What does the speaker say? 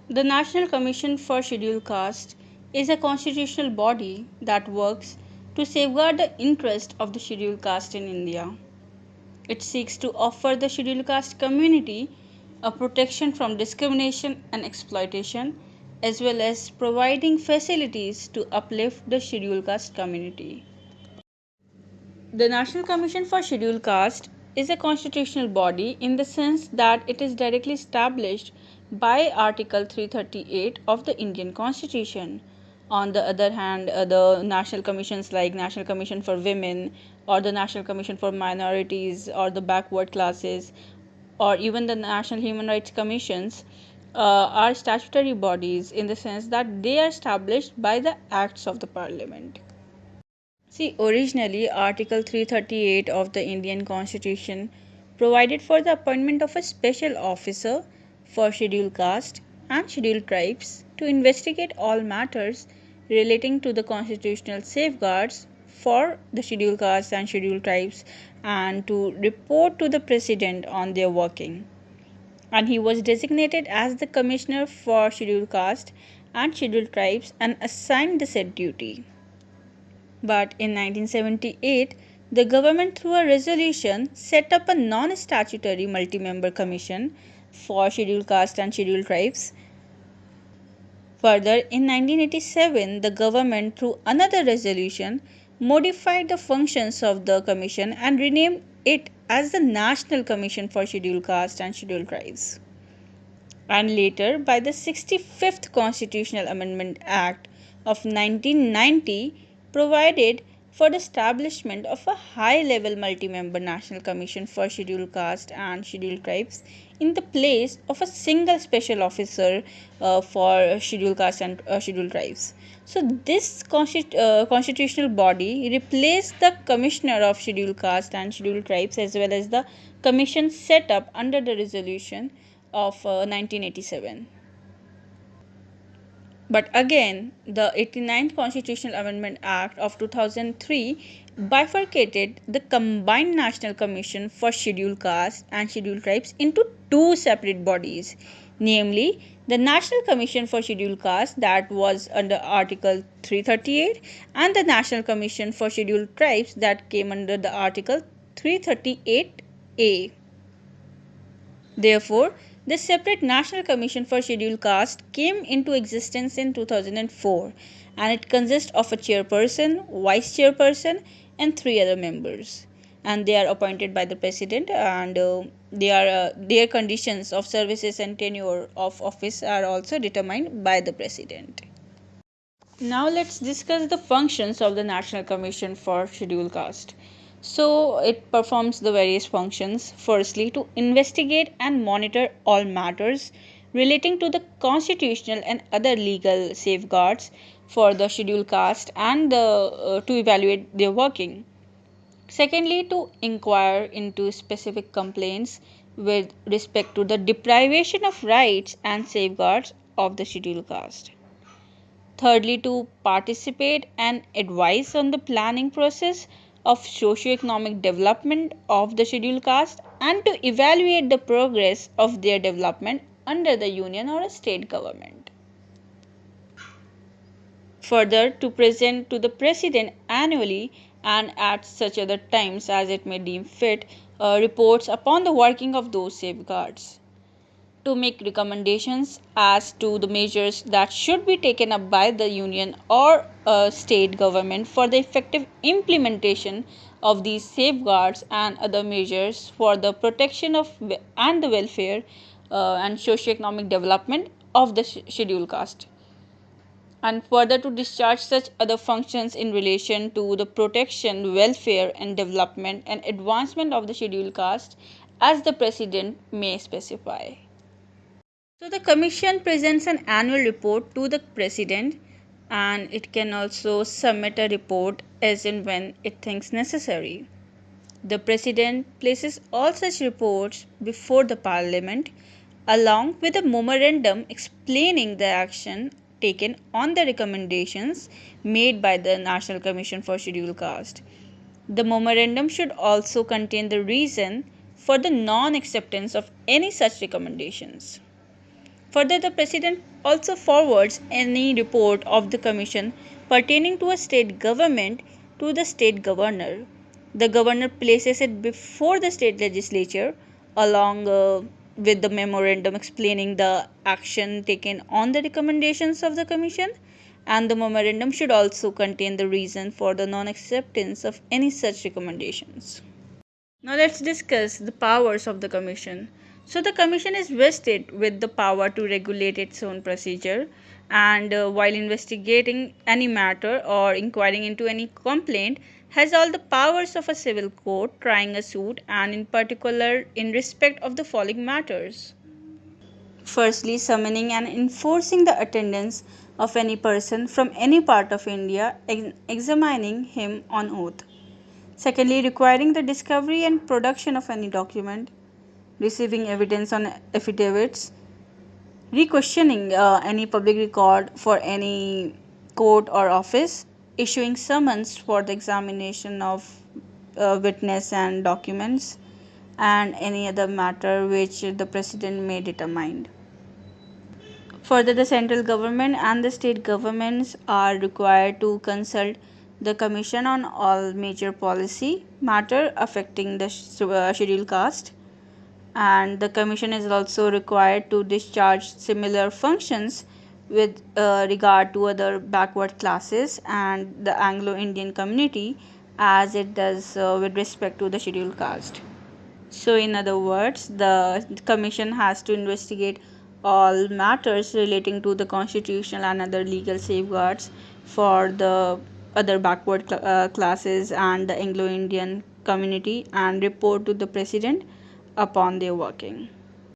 The National Commission for Scheduled Caste is a constitutional body that works to safeguard the interest of the scheduled caste in India. It seeks to offer the scheduled caste community a protection from discrimination and exploitation, as well as providing facilities to uplift the scheduled caste community. The National Commission for Scheduled Caste is a constitutional body in the sense that it is directly established by Article 338 of the Indian Constitution. On the other hand, the national commissions like National Commission for Women or the National Commission for Minorities or the backward classes or even the National Human Rights Commissions are statutory bodies in the sense that they are established by the acts of the Parliament. See, originally Article 338 of the Indian Constitution provided for the appointment of a special officer for scheduled caste and scheduled tribes to investigate all matters relating to the constitutional safeguards for the scheduled caste and scheduled tribes and to report to the president on their working. And he was designated as the commissioner for scheduled caste and scheduled tribes and assigned the said duty. But in 1978, the government through a resolution set up a non-statutory multi-member commission for scheduled caste and scheduled tribes. Further, in 1987, the government through another resolution modified the functions of the commission and renamed it as the National Commission for Scheduled Caste and Scheduled Tribes. And later, by the 65th Constitutional Amendment Act of 1990, provided for the establishment of a high-level multi-member National Commission for Scheduled Caste and Scheduled Tribes in the place of a single special officer for Scheduled Caste and Scheduled Tribes. So this constitutional body replaced the Commissioner of Scheduled Caste and Scheduled Tribes as well as the commission set up under the resolution of 1987. But again, the 89th Constitutional Amendment Act of 2003 bifurcated the combined National Commission for Scheduled Castes and Scheduled Tribes into two separate bodies, namely the National Commission for Scheduled Castes that was under Article 338 and the National Commission for Scheduled Tribes that came under the Article 338A. Therefore, the separate National Commission for Scheduled Caste came into existence in 2004 and it consists of a chairperson, vice chairperson and 3 other members. And they are appointed by the president and their conditions of services and tenure of office are also determined by the president. Now let's discuss the functions of the National Commission for Scheduled Caste. So it performs the various functions. Firstly, to investigate and monitor all matters relating to the constitutional and other legal safeguards for the scheduled caste and to evaluate their working. Secondly, to inquire into specific complaints with respect to the deprivation of rights and safeguards of the scheduled caste. Thirdly, to participate and advise on the planning process of socio-economic development of the scheduled caste and to evaluate the progress of their development under the union or a state government. Further, to present to the president annually and at such other times as it may deem fit reports upon the working of those safeguards. To make recommendations as to the measures that should be taken up by the union or state government for the effective implementation of these safeguards and other measures for the protection of and the welfare and socio-economic development of the scheduled caste. And further to discharge such other functions in relation to the protection, welfare and development and advancement of the scheduled caste as the president may specify. So the commission presents an annual report to the president and it can also submit a report as and when it thinks necessary. The president places all such reports before the parliament along with a memorandum explaining the action taken on the recommendations made by the National Commission for Scheduled Caste. The memorandum should also contain the reason for the non-acceptance of any such recommendations. Further, the President also forwards any report of the Commission pertaining to a state government to the state governor. The governor places it before the state legislature along with the memorandum explaining the action taken on the recommendations of the Commission, and the memorandum should also contain the reason for the non acceptance of any such recommendations. Now let's discuss the powers of the Commission. So the Commission is vested with the power to regulate its own procedure, and while investigating any matter or inquiring into any complaint has all the powers of a civil court trying a suit, and in particular in respect of the following matters. Firstly, summoning and enforcing the attendance of any person from any part of India, examining him on oath. Secondly, requiring the discovery and production of any document, receiving evidence on affidavits, re-questioning any public record for any court or office, issuing summons for the examination of witness and documents, and any other matter which the President may determine. Further, the central government and the state governments are required to consult the Commission on all major policy matter affecting the scheduled caste, and the Commission is also required to discharge similar functions with regard to other backward classes and the Anglo-Indian community as it does with respect to the scheduled caste. So, in other words, the Commission has to investigate all matters relating to the constitutional and other legal safeguards for the other backward classes and the Anglo Indian community and report to the President upon their working.